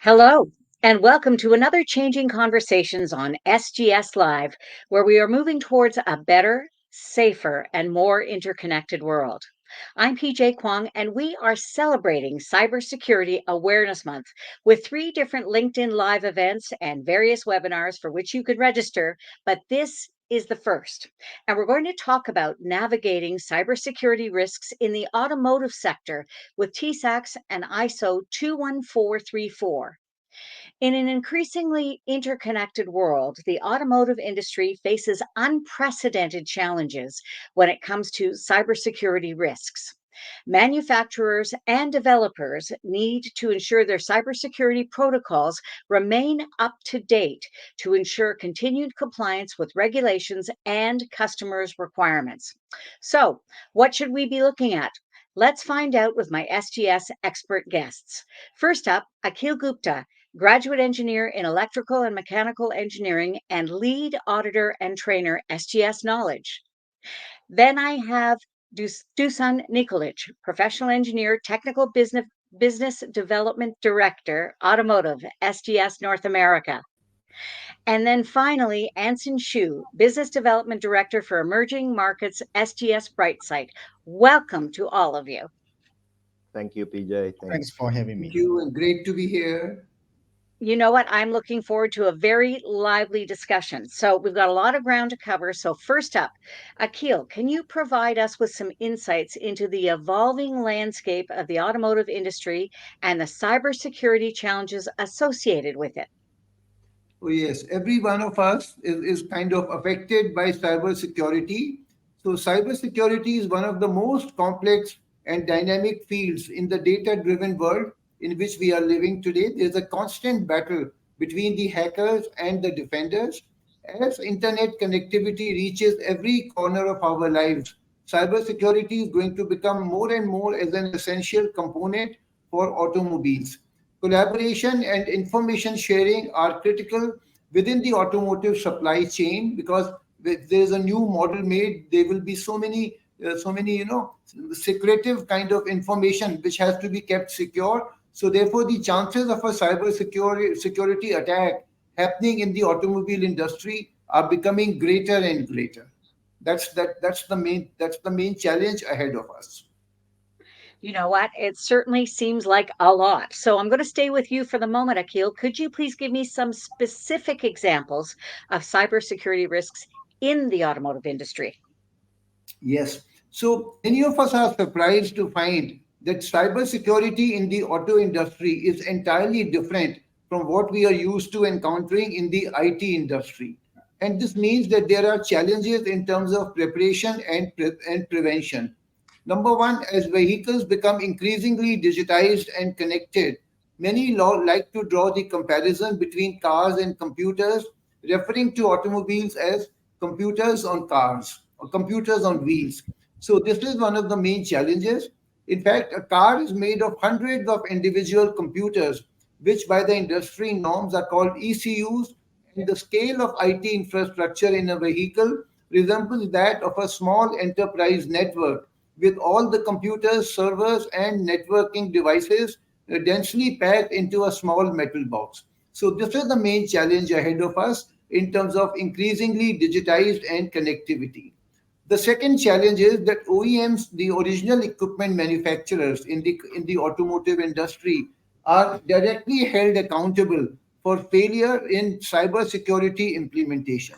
Hello, and welcome to another Changing Conversations on SGS Live, where we are moving towards a better, safer, and more interconnected world. I'm PJ Kwong, and we are celebrating Cybersecurity Awareness Month with three different LinkedIn Live events and various webinars for which you could register. But this is the first. And we're going to talk about navigating cybersecurity risks in the automotive sector with TISAX and ISO 21434. In an increasingly interconnected world, the automotive industry faces unprecedented challenges when it comes to cybersecurity risks. Manufacturers and developers need to ensure their cybersecurity protocols remain up to date to ensure continued compliance with regulations and customers' requirements. So, what should we be looking at? Let's find out with my SGS expert guests. First up, Akil Gupta, graduate engineer in electrical and mechanical engineering and lead auditor and trainer SGS Knowledge. Then I have Dusan Nikolic, professional engineer, technical business development director, automotive, SGS North America. And then finally, Anson Shu, business development director for emerging markets, SGS Brightside. Welcome to all of you. Thank you, PJ. Thanks Thanks. for having Thank me. you, and great to be here. You know what? I'm looking forward to a very lively discussion. So, we've got a lot of ground to cover. So, first up, Akil, can you provide us with some insights into the evolving landscape of the automotive industry and the cybersecurity challenges associated with it? Oh, yes, every one of us is kind of affected by cybersecurity. So, cybersecurity is one of the most complex and dynamic fields in the data driven world in which we are living today. There's a constant battle between the hackers and the defenders. As internet connectivity reaches every corner of our lives, cybersecurity is going to become more and more as an essential component for automobiles. Collaboration and information sharing are critical within the automotive supply chain because if there's a new model made, there will be so many secretive kind of information which has to be kept secure. So therefore, the chances of a security attack happening in the automobile industry are becoming greater and greater. That's the main challenge ahead of us. You know what? It certainly seems like a lot. So, I'm going to stay with you for the moment, Akil. Could you please give me some specific examples of cybersecurity risks in the automotive industry? Yes. So many of us are surprised to find that cybersecurity in the auto industry is entirely different from what we are used to encountering in the IT industry. And this means that there are challenges in terms of preparation and prevention. Number one, as vehicles become increasingly digitized and connected, many like to draw the comparison between cars and computers, referring to automobiles as computers on cars or computers on wheels. So, this is one of the main challenges. In fact, a car is made of hundreds of individual computers, which by the industry norms are called ECUs, and the scale of IT infrastructure in a vehicle resembles that of a small enterprise network with all the computers, servers, and networking devices densely packed into a small metal box. So, this is the main challenge ahead of us in terms of increasingly digitized and connectivity. The second challenge is that OEMs, the original equipment manufacturers in the automotive industry, are directly held accountable for failure in cybersecurity implementation.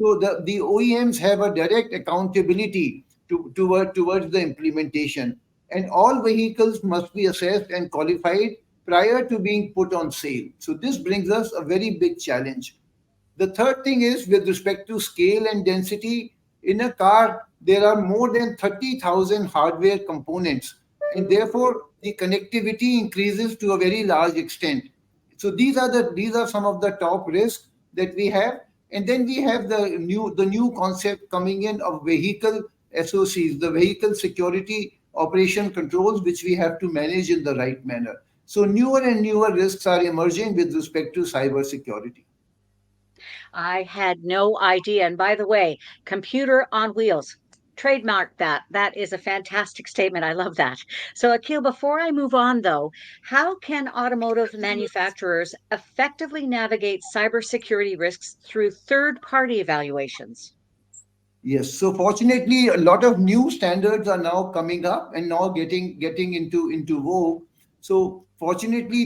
So the OEMs have a direct accountability towards the implementation, and all vehicles must be assessed and qualified prior to being put on sale. So this brings us a very big challenge. The third thing is with respect to scale and density. In a car, there are more than 30,000 hardware components, and therefore the connectivity increases to a very large extent. So these are some of the top risks that we have. And then we have the new concept coming in of vehicle SOCs, the vehicle security operation controls, which we have to manage in the right manner. So newer and newer risks are emerging with respect to cyber security. I had no idea. And by the way, computer on wheels. Trademark that. That is a fantastic statement. I love that. So, Akil, before I move on, though, how can automotive manufacturers effectively navigate cybersecurity risks through third party evaluations? Yes, so fortunately, a lot of new standards are now coming up and now getting into vogue. So fortunately,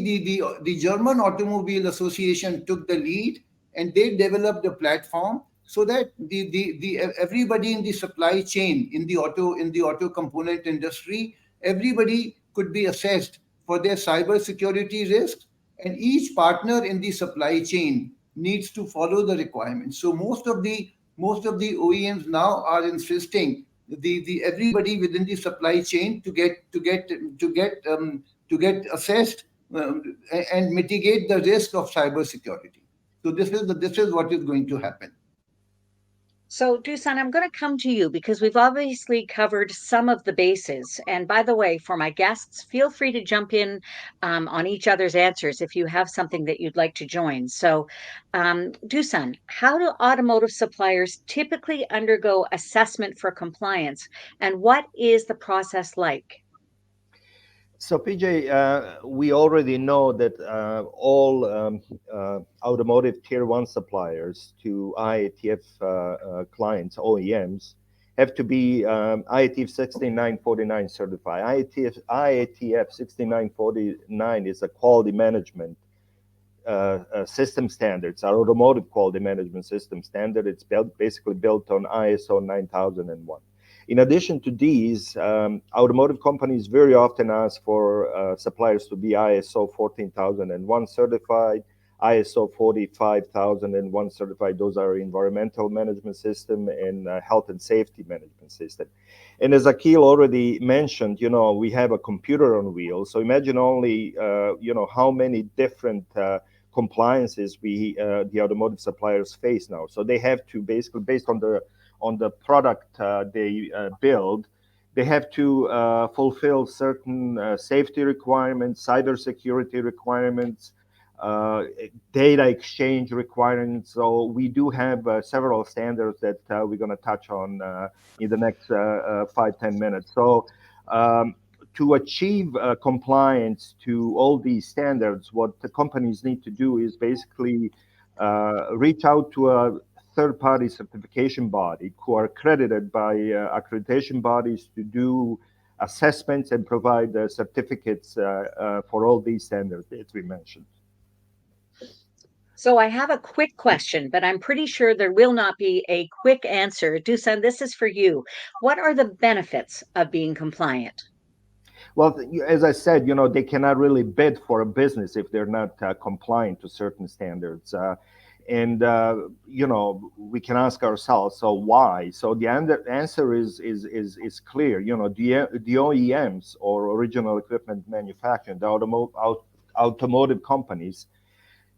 the German Automobile Association took the lead, and they developed a platform so that the everybody in the supply chain in the auto component industry, everybody could be assessed for their cyber security risks, and each partner in the supply chain needs to follow the requirements. So most of the OEMs now are insisting the everybody within the supply chain to get assessed, and mitigate the risk of cybersecurity. So this is what is going to happen. So, Dusan, I'm going to come to you because we've obviously covered some of the bases. And by the way, for my guests, feel free to jump in on each other's answers if you have something that you'd like to join. So, Dusan, how do automotive suppliers typically undergo assessment for compliance, and what is the process like? So, PJ, we already know that all automotive tier one suppliers to IATF clients, OEMs, have to be IATF 6949 certified. IATF 6949 is a quality management system standards, our automotive quality management system standard. It's basically built on ISO 9001. In addition to these, automotive companies very often ask for suppliers to be ISO 14001 certified, ISO 45001 certified. Those are environmental management system and health and safety management system. And as Akil already mentioned, we have a computer on wheels. So imagine only, how many different compliances the automotive suppliers face now. So they have to basically, based on the product they build, they have to fulfill certain safety requirements, cybersecurity requirements, uh, data exchange requirements. So we do have several standards that we're going to touch on in the next 5-10 minutes. So to achieve compliance to all these standards, what the companies need to do is basically reach out to a third-party certification body who are accredited by accreditation bodies to do assessments and provide certificates for all these standards that we mentioned. So I have a quick question, but I'm pretty sure there will not be a quick answer. Dusan, this is for you. What are the benefits of being compliant? Well, as I said, they cannot really bid for a business if they're not compliant to certain standards. And we can ask ourselves, so why? So the answer is clear. The OEMs, or original equipment manufacturing, the automotive companies,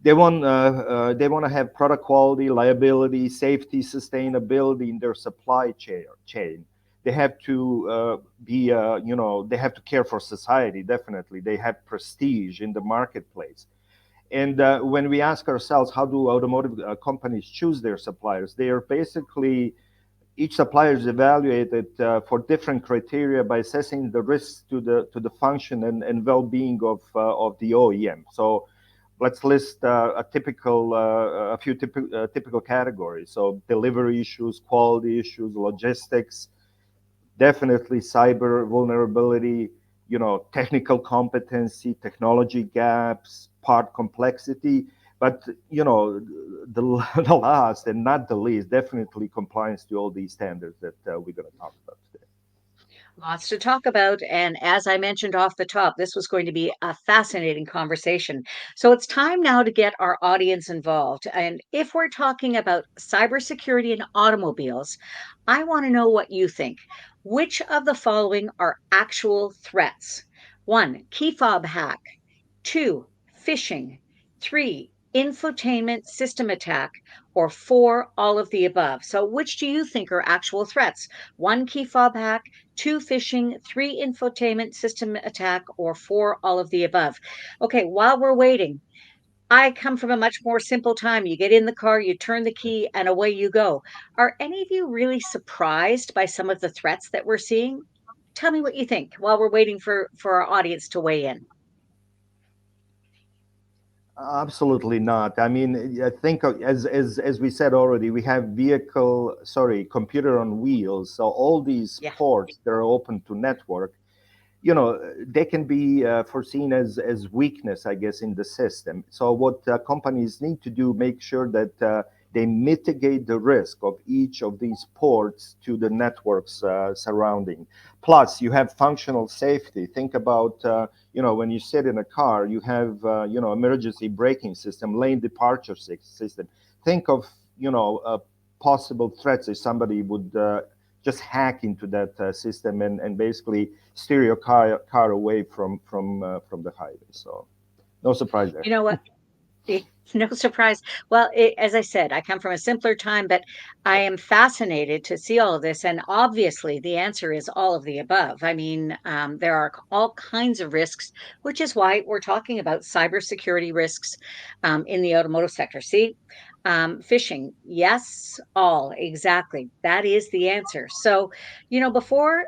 they want to have product quality, liability, safety, sustainability in their supply chain. They have to they have to care for society. Definitely, they have prestige in the marketplace. And when we ask ourselves, how do automotive companies choose their suppliers? They are basically, each supplier is evaluated for different criteria by assessing the risks to the function and well-being of the OEM. So let's list a few typical categories. So delivery issues, quality issues, logistics, definitely cyber vulnerability, technical competency, technology gaps, part complexity. But the, the last and not the least, definitely compliance to all these standards that we're going to talk about today. Lots to talk about. And as I mentioned off the top, this was going to be a fascinating conversation. So it's time now to get our audience involved. And if we're talking about cybersecurity in automobiles, I want to know what you think. Which of the following are actual threats? One, key fob hack. Two, phishing. Three, infotainment system attack. Or four, all of the above. So which do you think are actual threats? One, key fob hack. Two, phishing. Three, infotainment system attack. Or four, all of the above. Okay, while we're waiting, I come from a much more simple time. You get in the car, you turn the key, and away you go. Are any of you really surprised by some of the threats that we're seeing? Tell me what you think while we're waiting for our audience to weigh in. Absolutely not. I mean, I think as we said already, we have computer on wheels. So all these Yeah. ports that are open to network, they can be foreseen as weakness, I guess, in the system. So what companies need to do, make sure that they mitigate the risk of each of these ports to the networks surrounding. Plus, you have functional safety. Think about when you sit in a car, you have emergency braking system, lane departure system. Think of possible threats if somebody would just hack into that system and basically steer your car away from the highway. So no surprise there. You know what? No surprise. Well, as I said, I come from a simpler time, but I am fascinated to see all of this. And obviously, the answer is all of the above. I mean, there are all kinds of risks, which is why we're talking about cybersecurity risks in the automotive sector. See, phishing, yes, all exactly. That is the answer. So, before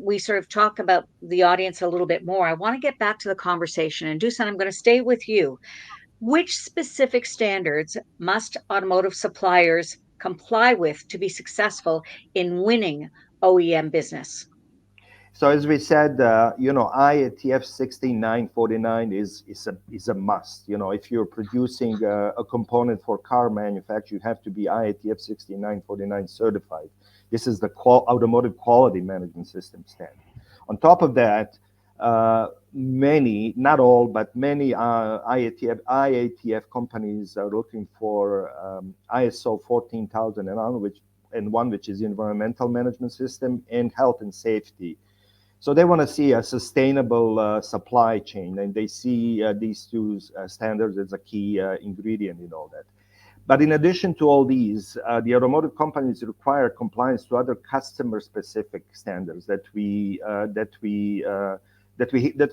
we sort of talk about the audience a little bit more, I want to get back to the conversation. And Dusan, I'm going to stay with you. Which specific standards must automotive suppliers comply with to be successful in winning OEM business? So as we said, IATF 16949 is a must. If you're producing a component for car manufacture, you have to be IATF 16949 certified. This is the automotive quality management system standard. On top of that, many, not all, but many IATF companies are looking for ISO 14000 and one which is environmental management system and health and safety. So they want to see a sustainable supply chain, and they see these two standards as a key ingredient in all that. But in addition to all these, the automotive companies require compliance to other customer-specific standards that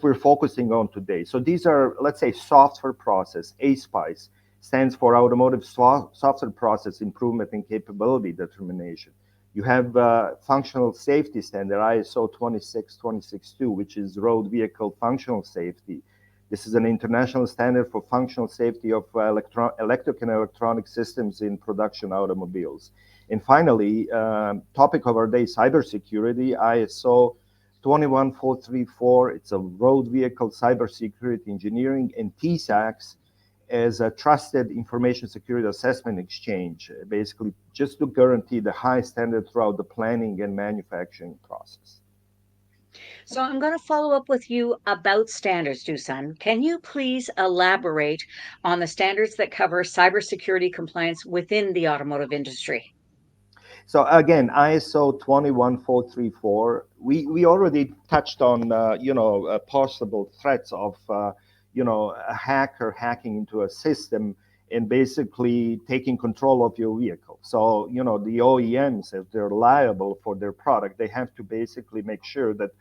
we're focusing on today. So these are, let's say, software process. ASPICE stands for Automotive Software Process Improvement and Capability Determination. You have functional safety standard, ISO 26262, which is road vehicle functional safety. This is an international standard for functional safety of electric and electronic systems in production automobiles. And finally, topic of our day, cybersecurity, ISO 21434. It's a road vehicle cybersecurity engineering, and TISAX as a trusted information security assessment exchange, basically just to guarantee the high standard throughout the planning and manufacturing process. So I'm going to follow up with you about standards, Dusan. Can you please elaborate on the standards that cover cybersecurity compliance within the automotive industry? So again, ISO 21434, we already touched on, possible threats of, a hacker hacking into a system and basically taking control of your vehicle. So, the OEMs, if they're liable for their product, they have to basically make sure that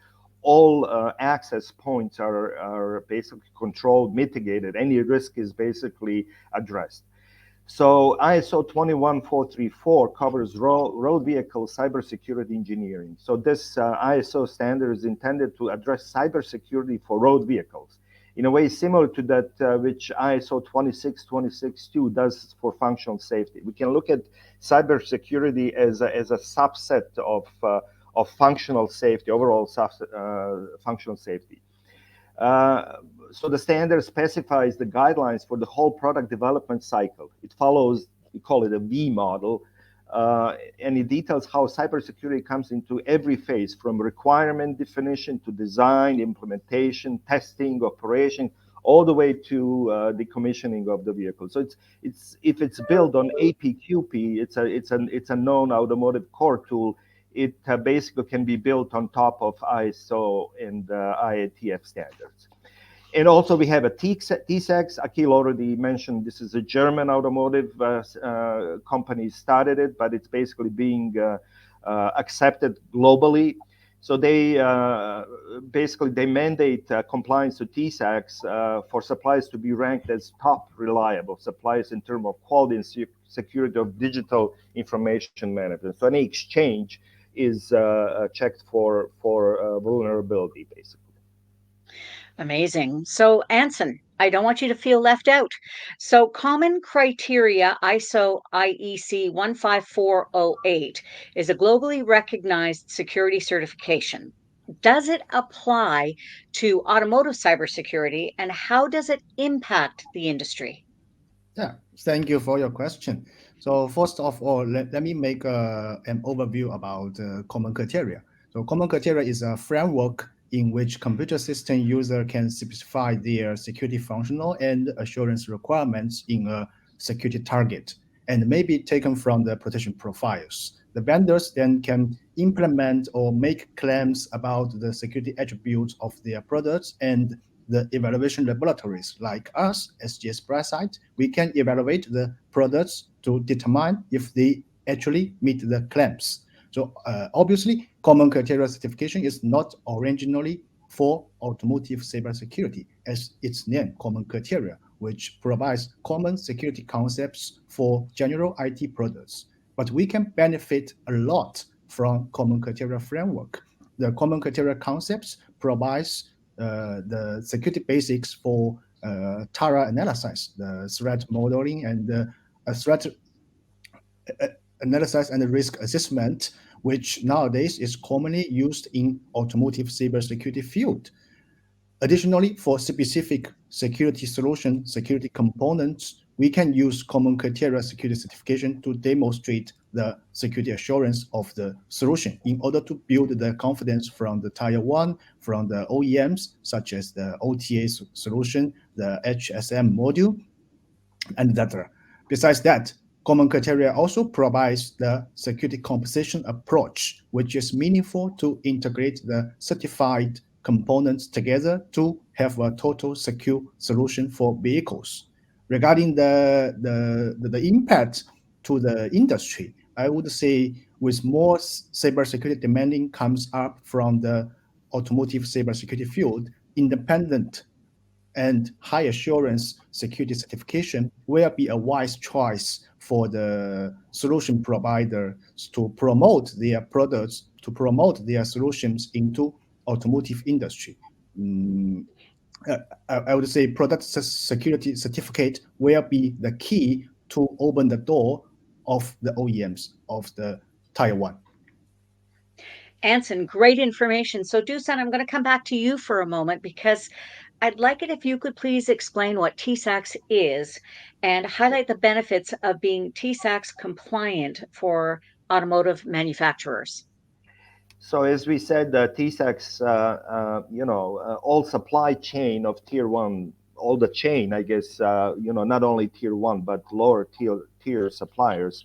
all access points are basically controlled, mitigated. Any risk is basically addressed. So ISO 21434 covers road vehicle cybersecurity engineering. So this ISO standard is intended to address cybersecurity for road vehicles in a way similar to that which ISO 26262 does for functional safety. We can look at cybersecurity as a subset of functional safety, overall functional safety. So the standard specifies the guidelines for the whole product development cycle. It follows, we call it a V model, and it details how cybersecurity comes into every phase, from requirement definition to design, implementation, testing, operation, all the way to the commissioning of the vehicle. So it's if it's built on APQP, it's a known automotive core tool. It basically can be built on top of ISO and IATF standards. And also we have a TISAX. Akil already mentioned this is a German automotive company started it, but it's basically being accepted globally. So they basically they mandate compliance to TISAX for suppliers to be ranked as top reliable suppliers in terms of quality and security of digital information management. So any exchange is checked for vulnerability, basically. Amazing. So, Anson, I don't want you to feel left out. So, Common Criteria ISO IEC 15408 is a globally recognized security certification. Does it apply to automotive cybersecurity and how does it impact the industry? Yeah, thank you for your question. So first of all, let me make an overview about common criteria. So common criteria is a framework in which computer system user can specify their security functional and assurance requirements in a security target and may be taken from the protection profiles. The vendors then can implement or make claims about the security attributes of their products, and the evaluation laboratories like us, SGS Brightside, we can evaluate the products to determine if they actually meet the claims. So obviously, common criteria certification is not originally for automotive cybersecurity, as its name, common criteria, which provides common security concepts for general IT products. But we can benefit a lot from common criteria framework. The common criteria concepts provides the security basics for Tara analysis, the threat modeling, and threat analysis and risk assessment, which nowadays is commonly used in automotive cybersecurity field. Additionally, for specific security solution, security components, we can use common criteria security certification to demonstrate the security assurance of the solution in order to build the confidence from the tier one, from the OEMs, such as the OTA solution, the HSM module, and etc. Besides that, common criteria also provides the security composition approach, which is meaningful to integrate the certified components together to have a total secure solution for vehicles. Regarding the impact to the industry, I would say with more cybersecurity demanding comes up from the automotive cybersecurity field, independent and high assurance security certification will be a wise choice for the solution providers to promote their products, to promote their solutions into automotive industry. Mm, I would say product security certificate will be the key to open the door of the OEMs of the Taiwan. Anson, great information. So, Dusan, I'm going to come back to you for a moment because I'd like it if you could please explain what TISAX is and highlight the benefits of being TISAX compliant for automotive manufacturers. So as we said, TISAX, all supply chain of tier one, all the chain, I guess, not only tier one, but lower tier suppliers,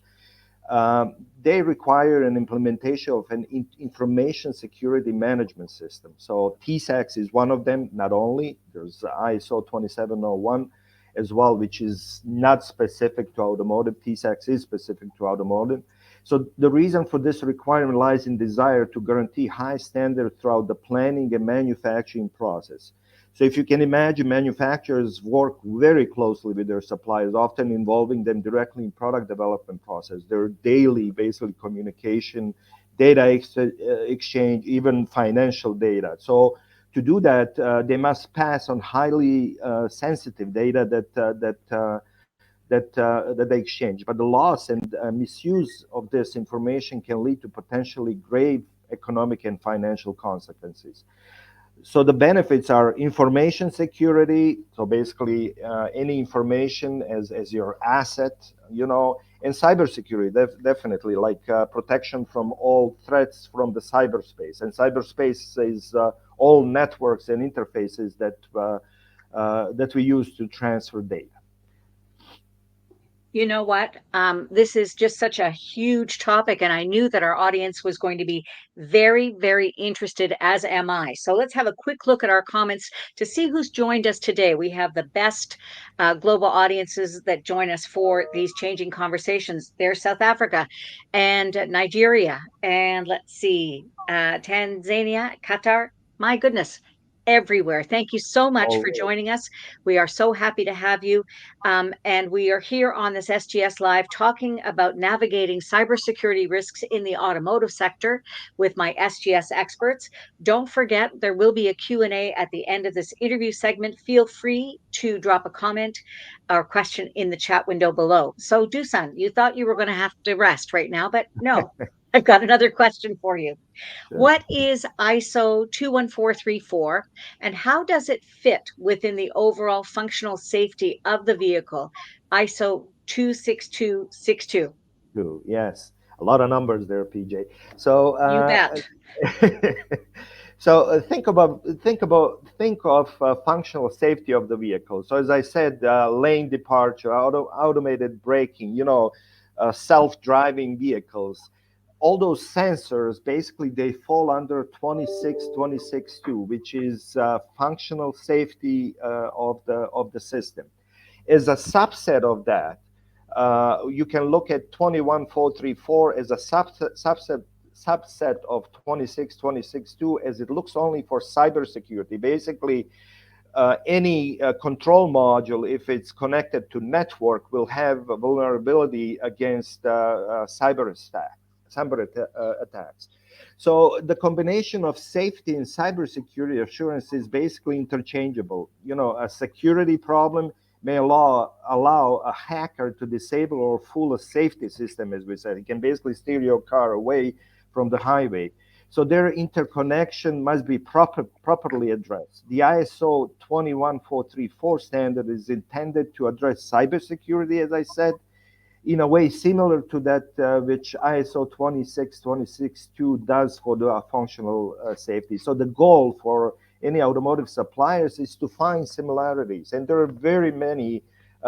they require an implementation of an information security management system. So TISAX is one of them, not only, there's ISO 2701 as well, which is not specific to automotive. TISAX is specific to automotive. So the reason for this requirement lies in desire to guarantee high standards throughout the planning and manufacturing process. So if you can imagine, manufacturers work very closely with their suppliers, often involving them directly in product development process, their daily basically communication, data exchange, even financial data. So to do that, they must pass on highly sensitive data that they exchange. But the loss and misuse of this information can lead to potentially grave economic and financial consequences. So the benefits are information security. So basically, any information as your asset, and cybersecurity, definitely, like protection from all threats from the cyberspace. And cyberspace is all networks and interfaces that we use to transfer data. You know what? This is just such a huge topic, and I knew that our audience was going to be very, very interested, as am I. So let's have a quick look at our comments to see who's joined us today. We have the best global audiences that join us for these changing conversations. There's South Africa and Nigeria, and let's see, Tanzania, Qatar. My goodness, everywhere. Thank you so much for Always. joining us. We are so happy to have you. And we are here on this SGS Live talking about navigating cybersecurity risks in the automotive sector with my SGS experts. Don't forget, there will be a Q&A at the end of this interview segment. Feel free to drop a comment or question in the chat window below. So, Dusan, you thought you were going to have to rest right now, but no. I've got another question for you. Sure. What is ISO 21434 and how does it fit within the overall functional safety of the vehicle? ISO 26262. True. Yes. A lot of numbers there, PJ. So, You bet. think of functional safety of the vehicle. So as I said, lane departure, automated braking, self-driving vehicles, all those sensors basically they fall under 26262, which is functional safety of the system. As a subset of that, you can look at 21434 as a subset of 26262, as it looks only for cybersecurity. Basically, any control module, if it's connected to network, will have a vulnerability against cyber attacks. So the combination of safety and cybersecurity assurance is basically interchangeable. A security problem may allow a hacker to disable or fool a safety system, as we said. It can basically steer your car away from the highway. So their interconnection must be properly addressed. The ISO 21434 standard is intended to address cybersecurity, as I said, in a way similar to that which ISO 26262 does for the functional safety. So the goal for any automotive suppliers is to find similarities, and there are very many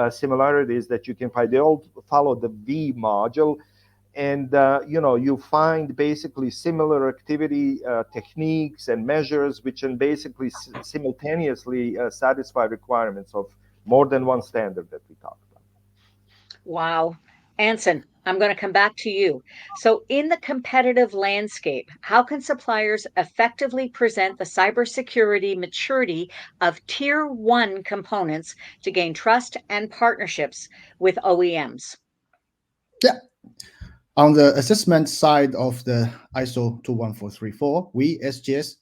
similarities that you can find. They all follow the V module, and you find basically similar activity techniques and measures which can basically simultaneously satisfy requirements of more than one standard that we talked about. Wow. Anson, I'm going to come back to you. So, in the competitive landscape, how can suppliers effectively present the cybersecurity maturity of tier one components to gain trust and partnerships with OEMs? Yeah. On the assessment side of the ISO 21434, we SGS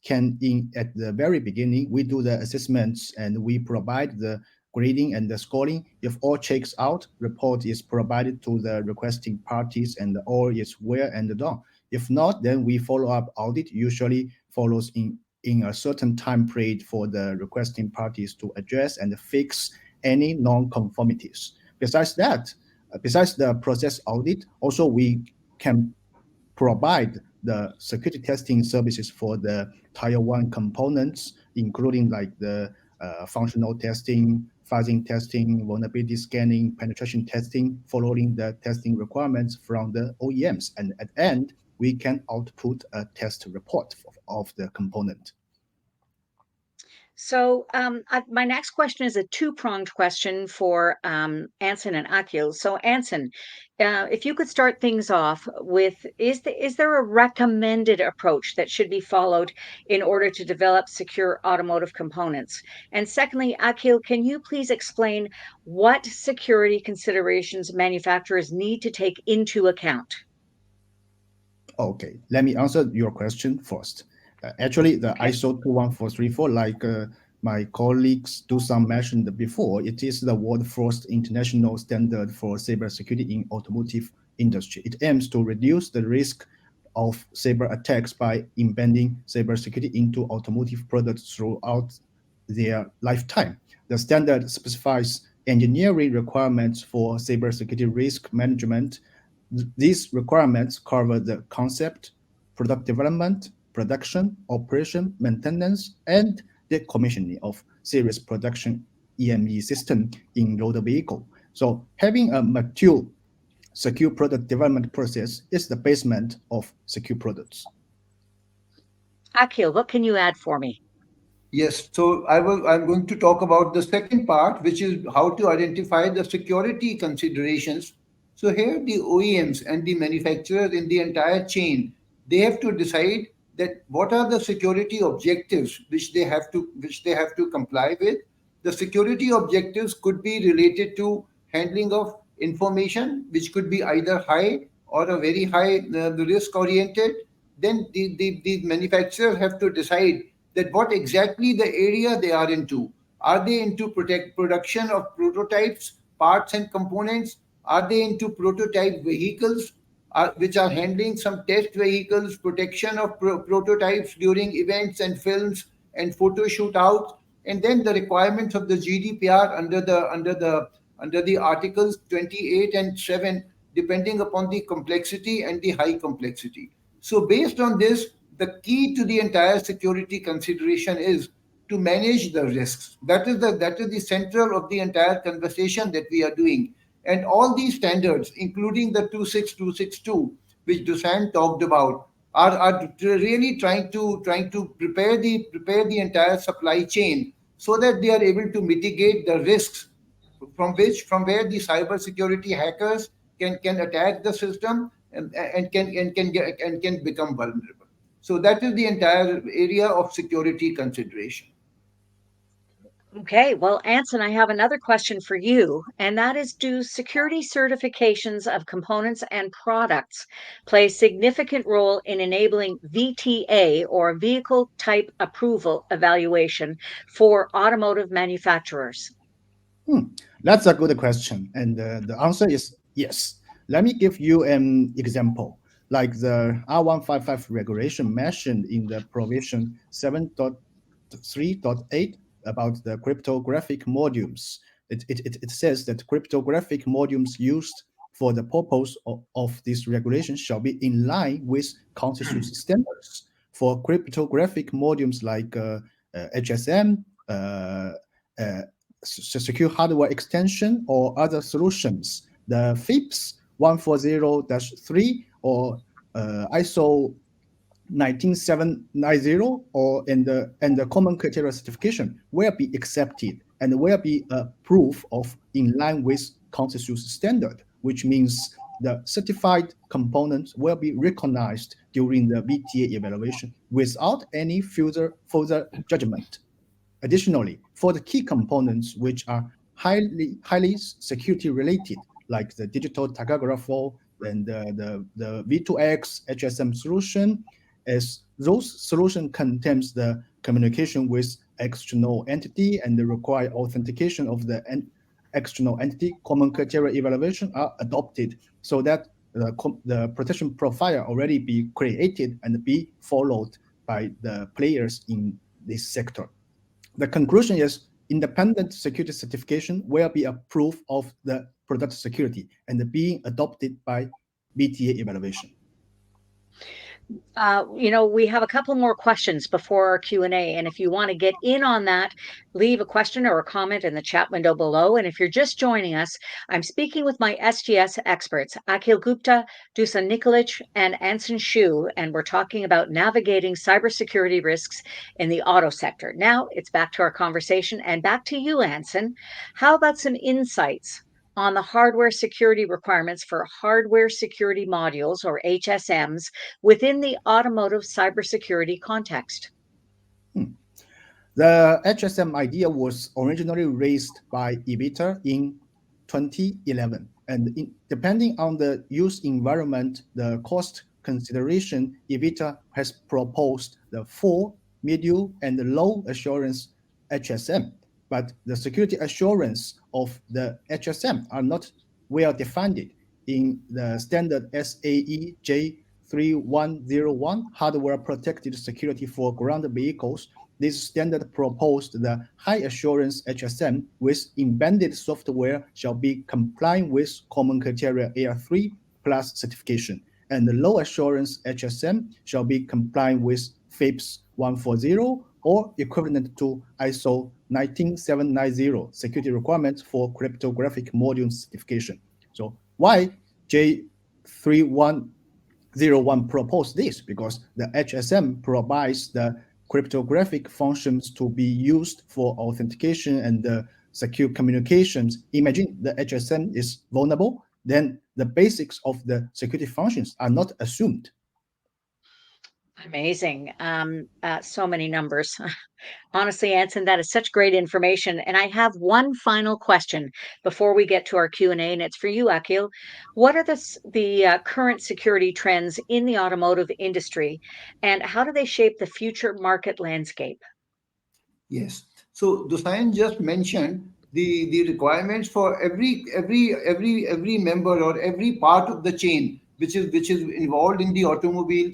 at the very beginning, we do the assessments and we provide the grading and the scoring. If all checks out, report is provided to the requesting parties and all is well and done. If not, then we follow up audit usually follows in a certain time period for the requesting parties to address and fix any non-conformities. Besides that, besides the process audit, also we can provide the security testing services for the tier one components, including like the functional testing, fuzzing testing, vulnerability scanning, penetration testing, following the testing requirements from the OEMs. And at the end, we can output a test report of the component. So, my next question is a two-pronged question for Anson and Akil. So, Anson, if you could start things off with, is there a recommended approach that should be followed in order to develop secure automotive components? And secondly, Akil, can you please explain what security considerations manufacturers need to take into account? Okay, let me answer your question first. Actually, the Okay. ISO 21434, like my colleagues do some mentioned before, it is the world first international standard for cybersecurity in automotive industry. It aims to reduce the risk of cyber attacks by embedding cybersecurity into automotive products throughout their lifetime. The standard specifies engineering requirements for cybersecurity risk management. These requirements cover the concept, product development, production, operation, maintenance, and the commissioning of series production EME system in road vehicle. So having a mature secure product development process is the basement of secure products. Akil, what can you add for me? Yes, so I'm going to talk about the second part, which is how to identify the security considerations. So here the OEMs and the manufacturers in the entire chain, they have to decide that what are the security objectives which they have to comply with. The security objectives could be related to handling of information, which could be either high or a very high risk oriented. Then the manufacturers have to decide that what exactly the area they are into. Are they into production of prototypes, parts and components? Are they into prototype vehicles, which are handling some test vehicles, protection of prototypes during events and films and photo shootouts, and then the requirements of the GDPR under the articles 28 and 7, depending upon the complexity and the high complexity. So based on this, the key to the entire security consideration is to manage the risks. That is the central of the entire conversation that we are doing. And all these standards, including the 26262, which Dusan talked about, are really trying to prepare the entire supply chain so that they are able to mitigate the risks from where the cybersecurity hackers can attack the system and can become vulnerable. So that is the entire area of security consideration. Okay, well, Anson, I have another question for you, and that is, do security certifications of components and products play a significant role in enabling VTA or vehicle type approval evaluation for automotive manufacturers? That's a good question. And the answer is yes. Let me give you an example. Like the R155 regulation mentioned in the provision 7.3.8 about the cryptographic modules. It says that cryptographic modules used for the purpose of this regulation shall be in line with consensus standards. For cryptographic modules like HSM, uh, secure hardware extension or other solutions. The FIPS 140-3 or ISO 19790 or and the common criteria certification will be accepted and will be a proof of in line with consensus standard, which means the certified components will be recognized during the VTA evaluation without any further judgment. Additionally, for the key components which are highly security related, like the digital tachograph and the V2X HSM solution, as those solution contains the communication with external entity and the required authentication of the external entity, common criteria evaluation are adopted so that the protection profile already be created and be followed by the players in this sector. The conclusion is independent security certification will be a proof of the product security and being adopted by BTA evaluation. We have a couple more questions before our Q&A, and if you want to get in on that, leave a question or a comment in the chat window below. And if you're just joining us, I'm speaking with my SGS experts, Akil Gupta, Dusan Nikolic, and Anson Shu, and we're talking about navigating cybersecurity risks in the auto sector. Now it's back to our conversation, and back to you, Anson. How about some insights on the hardware security requirements for hardware security modules, or HSMs, within the automotive cybersecurity context? The HSM idea was originally raised by EVITA in 2011, and depending on the use environment, the cost consideration, EVITA has proposed the full, medium, and low assurance HSM, but the security assurance of the HSM are not well defined in the standard SAE J3101 hardware protected security for ground vehicles. This standard proposed the high assurance HSM with embedded software shall be compliant with common criteria AR3 plus certification, and the low assurance HSM shall be compliant with FIPS 140 or equivalent to ISO 19790 security requirements for cryptographic module certification. So why J3101 proposed this? Because the HSM provides the cryptographic functions to be used for authentication and secure communications. Imagine the HSM is vulnerable, then the basics of the security functions are not assumed. Amazing. So many numbers. Honestly, Anson, that is such great information. And I have one final question before we get to our Q&A, and it's for you, Akil. What are the current security trends in the automotive industry, and how do they shape the future market landscape? Yes. So Dusain just mentioned the requirements for every member or every part of the chain which is involved in the automobile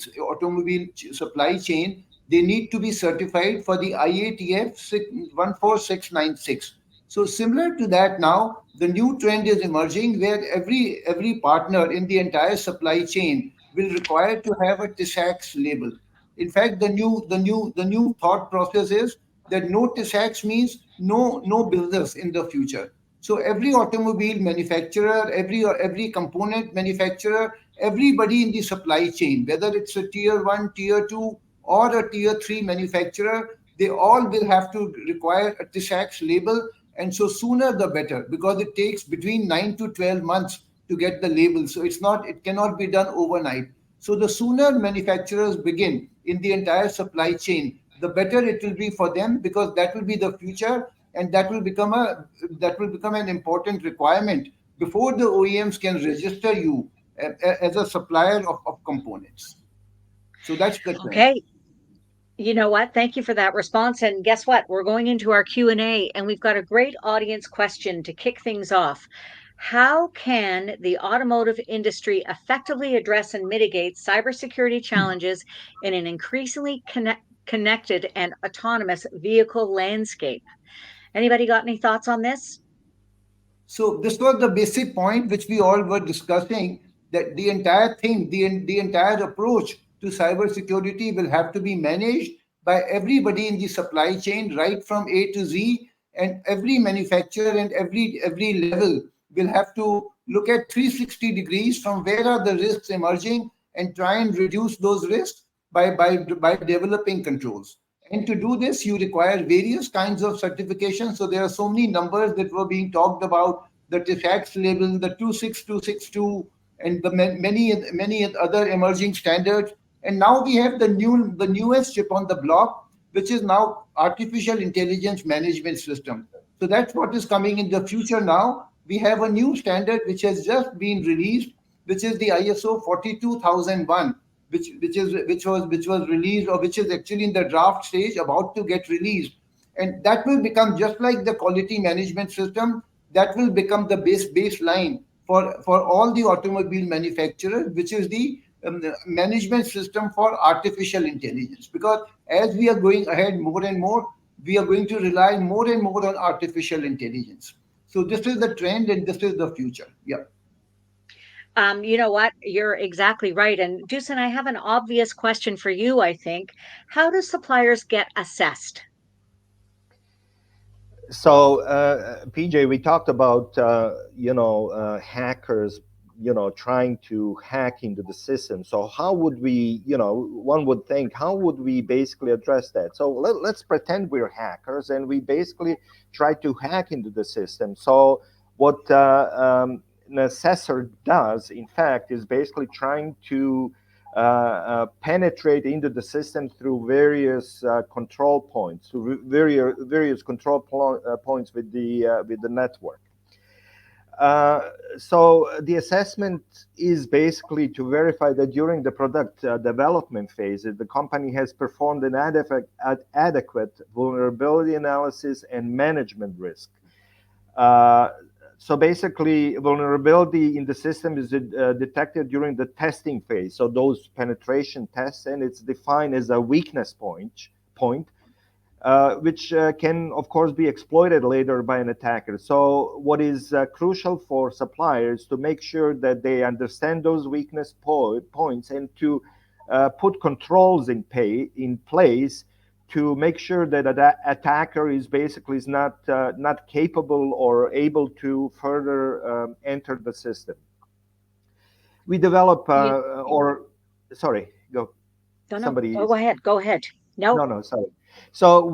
supply chain. They need to be certified for the IATF 14696. So similar to that, now the new trend is emerging where every partner in the entire supply chain will require to have a TISAX label. In fact, the new thought process is that no TISAX means no business in the future. So every automobile manufacturer, every component manufacturer, everybody in the supply chain, whether it's a tier one, tier two, or a tier three manufacturer, they all will have to require a TISAX label. And so sooner the better, because it takes between 9 to 12 months to get the label. So it cannot be done overnight. So the sooner manufacturers begin in the entire supply chain, the better it will be for them, because that will be the future, and that will become an important requirement before the OEMs can register you as a supplier of components. So that's the trend. Okay. You know what? Thank you for that response. And guess what? We're going into our Q&A, and we've got a great audience question to kick things off. How can the automotive industry effectively address and mitigate cybersecurity challenges in an increasingly connected and autonomous vehicle landscape? Anybody got any thoughts on this? So this was the basic point which we all were discussing, that the entire thing, the entire approach to cybersecurity will have to be managed by everybody in the supply chain, right from A to Z, and every manufacturer and every level will have to look at 360 degrees from where are the risks emerging and try and reduce those risks by developing controls. And to do this, you require various kinds of certifications. So there are so many numbers that were being talked about: the TISAX label, the 26262, and the many other emerging standards. And now we have the newest chip on the block, which is now artificial intelligence management system. So that's what is coming in the future now. We have a new standard which has just been released, which is the ISO 42001, which was released, or which is actually in the draft stage, about to get released. And that will become just like the quality management system. That will become the baseline for all the automobile manufacturers, which is the management system for artificial intelligence. Because as we are going ahead more and more, we are going to rely more and more on artificial intelligence. So this is the trend, and this is the future. Yeah. You know what? You're exactly right. And Dusan, I have an obvious question for you, I think. How do suppliers get assessed? So, PJ, we talked about hackers, trying to hack into the system. So how would we, one would think, how would we basically address that? So let's pretend we're hackers and we basically try to hack into the system. So what an assessor does, in fact, is basically trying to penetrate into the system through various control points, through various control points with the network. So the assessment is basically to verify that during the product development phase, the company has performed an adequate vulnerability analysis and management risk. So basically, vulnerability in the system is detected during the testing phase. So those penetration tests, and it's defined as a weakness point, which can, of course, be exploited later by an attacker. So what is crucial for suppliers to make sure that they understand those weakness points and to put controls in place to make sure that an attacker is basically is not capable or able to further enter the system. We develop You, or sorry, go no, no, somebody oh, go is ahead. Go ahead. No, no, sorry. So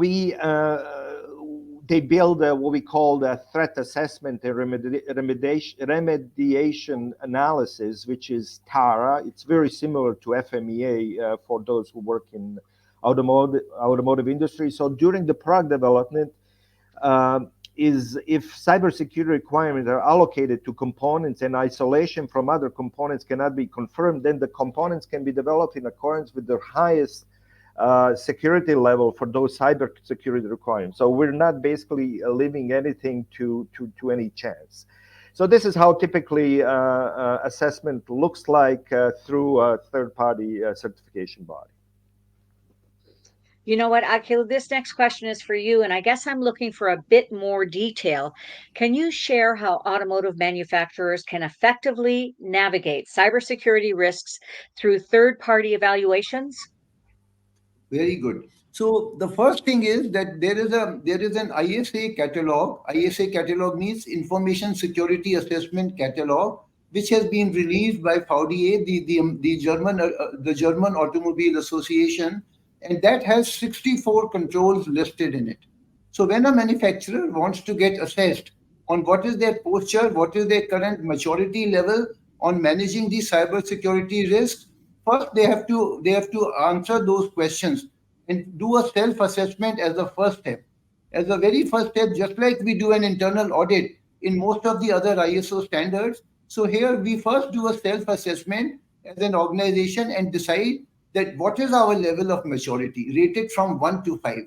they build what we call the threat assessment and remediation analysis, which is TARA. It's very similar to FMEA for those who work in automotive industry. So during the product development, is if cybersecurity requirements are allocated to components and isolation from other components cannot be confirmed, then the components can be developed in accordance with the highest security level for those cybersecurity requirements. So we're not basically leaving anything to any chance. So this is how typically assessment looks like through a third-party certification body. you know what, Akil, this next question is for you, and I guess I'm looking for a bit more detail. Can you share how automotive manufacturers can effectively navigate cybersecurity risks through third-party evaluations? Very good. So the first thing is that there is an ISA catalog. ISA catalog means Information Security Assessment Catalog, which has been released by VDA, the German Automobile Association, and that has 64 controls listed in it. So when a manufacturer wants to get assessed on what is their posture, what is their current maturity level on managing the cybersecurity risks, first they have to answer those questions and do a self-assessment as a first step. As a very first step, just like we do an internal audit in most of the other ISO standards. So here we first do a self-assessment as an organization and decide that what is our level of maturity, rated from 1 to 5.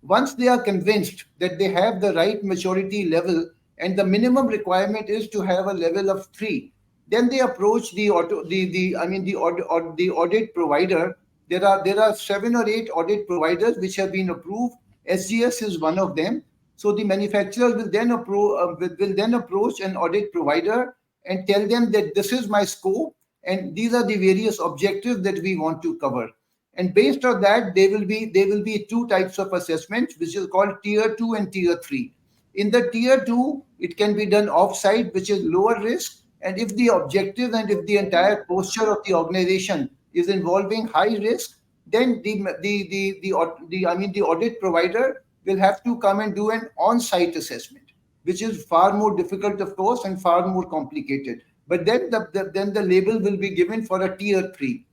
Once they are convinced that they have the right maturity level and the minimum requirement is to have a level of 3, then they approach the auto the I mean the audit provider. There are 7 or 8 audit providers which have been approved. SGS is one of them. So the manufacturer will then approach an audit provider and tell them that this is my scope and these are the various objectives that we want to cover. And based on that, there will be two types of assessments, which is called tier 2 and tier 3. In the tier 2, it can be done off-site, which is lower risk. And if the objective and if the entire posture of the organization is involving high risk, then the audit provider will have to come and do an on-site assessment, which is far more difficult, of course, and far more complicated. But then the label will be given for a tier 3.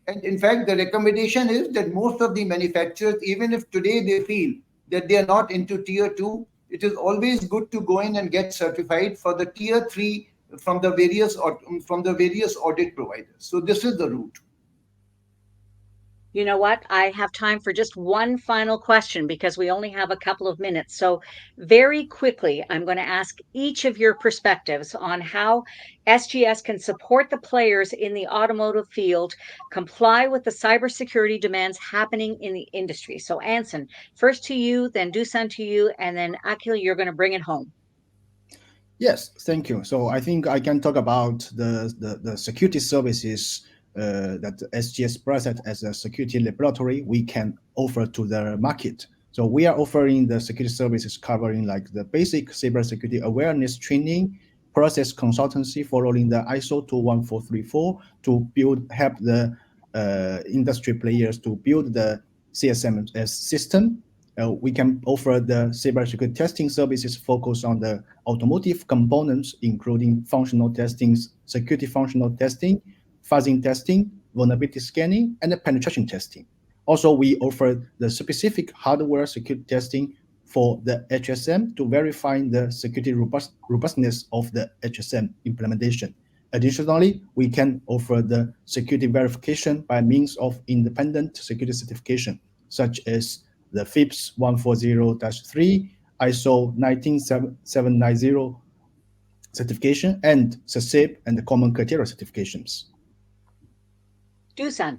And in fact, the recommendation is that most of the manufacturers, even if today they feel that they are not into tier 2, it is always good to go in and get certified for the tier 3 from the various audit providers. So this is the route. You know what? I have time for just one final question because we only have a couple of minutes. So, very quickly, I'm going to ask each of your perspectives on how SGS can support the players in the automotive field comply with the cybersecurity demands happening in the industry. So, Anson, first to you, then Dusan to you, and then Akil, you're going to bring it home. Yes, thank you. So I think I can talk about the security services that SGS present as a security laboratory we can offer to the market. So we are offering the security services covering like the basic cybersecurity awareness training, process consultancy following the ISO 21434 to help the industry players to build the CSMS system. We can offer the cybersecurity testing services focused on the automotive components, including functional testing, security functional testing, fuzzing testing, vulnerability scanning, and the penetration testing. Also, we offer the specific hardware security testing for the HSM to verify the security robustness of the HSM implementation. Additionally, we can offer the security verification by means of independent security certification, such as the FIPS 140-3, ISO 19790 certification, and SASIP and the common criteria certifications. Dusan.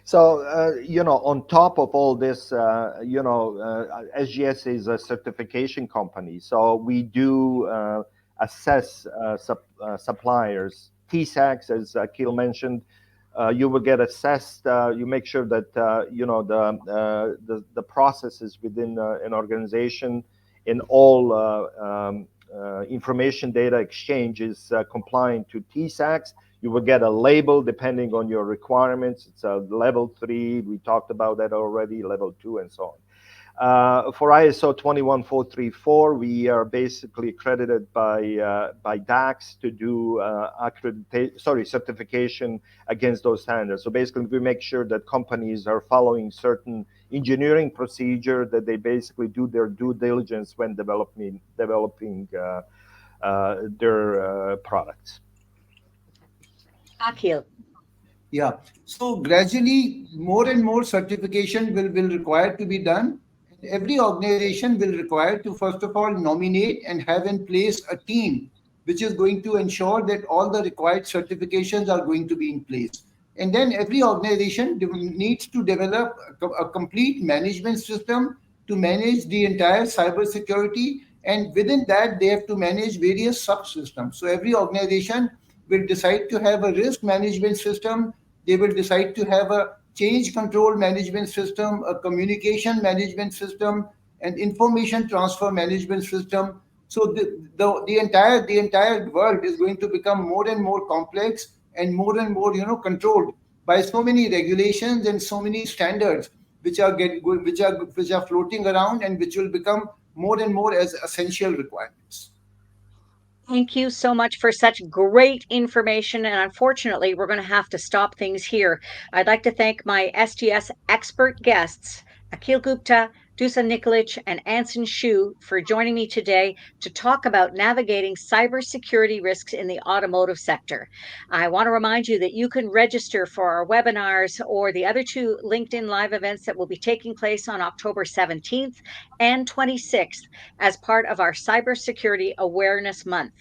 So, on top of all this, SGS is a certification company. So we do assess suppliers. TISAX, as Akil mentioned, You will get assessed. You make sure that the processes within an organization in all information data exchange is compliant to TISAX. You will get a label depending on your requirements. It's a level 3. We talked about that already, level 2, and so on. For ISO 21434, we are basically accredited by DAX to do certification against those standards. So basically, we make sure that companies are following certain engineering procedure, that they basically do their due diligence when developing their products. Akil. Yeah. So gradually, more and more certification will require to be done. Every organization will require to, first of all, nominate and have in place a team which is going to ensure that all the required certifications are going to be in place. And then every organization needs to develop a complete management system to manage the entire cybersecurity. And within that, they have to manage various subsystems. So every organization will decide to have a risk management system. They will decide to have a change control management system, a communication management system, an information transfer management system. So the entire world is going to become more and more complex and more controlled by so many regulations and so many standards which are floating around and which will become more and more as essential requirements. Thank you so much for such great information. And unfortunately, we're going to have to stop things here. I'd like to thank my SGS expert guests, Akil Gupta, Dusan Nikolic, and Anson Shu, for joining me today to talk about navigating cybersecurity risks in the automotive sector. I want to remind you that you can register for our webinars or the other 2 LinkedIn Live events that will be taking place on October 17th and 26th as part of our Cybersecurity Awareness Month.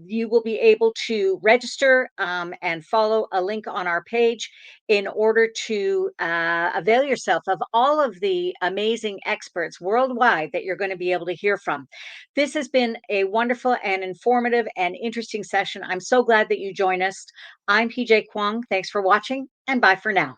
You will be able to register and follow a link on our page in order to avail yourself of all of the amazing experts worldwide that you're going to be able to hear from. This has been a wonderful and informative and interesting session. I'm so glad that you joined us. I'm PJ Kwong. Thanks for watching, and bye for now.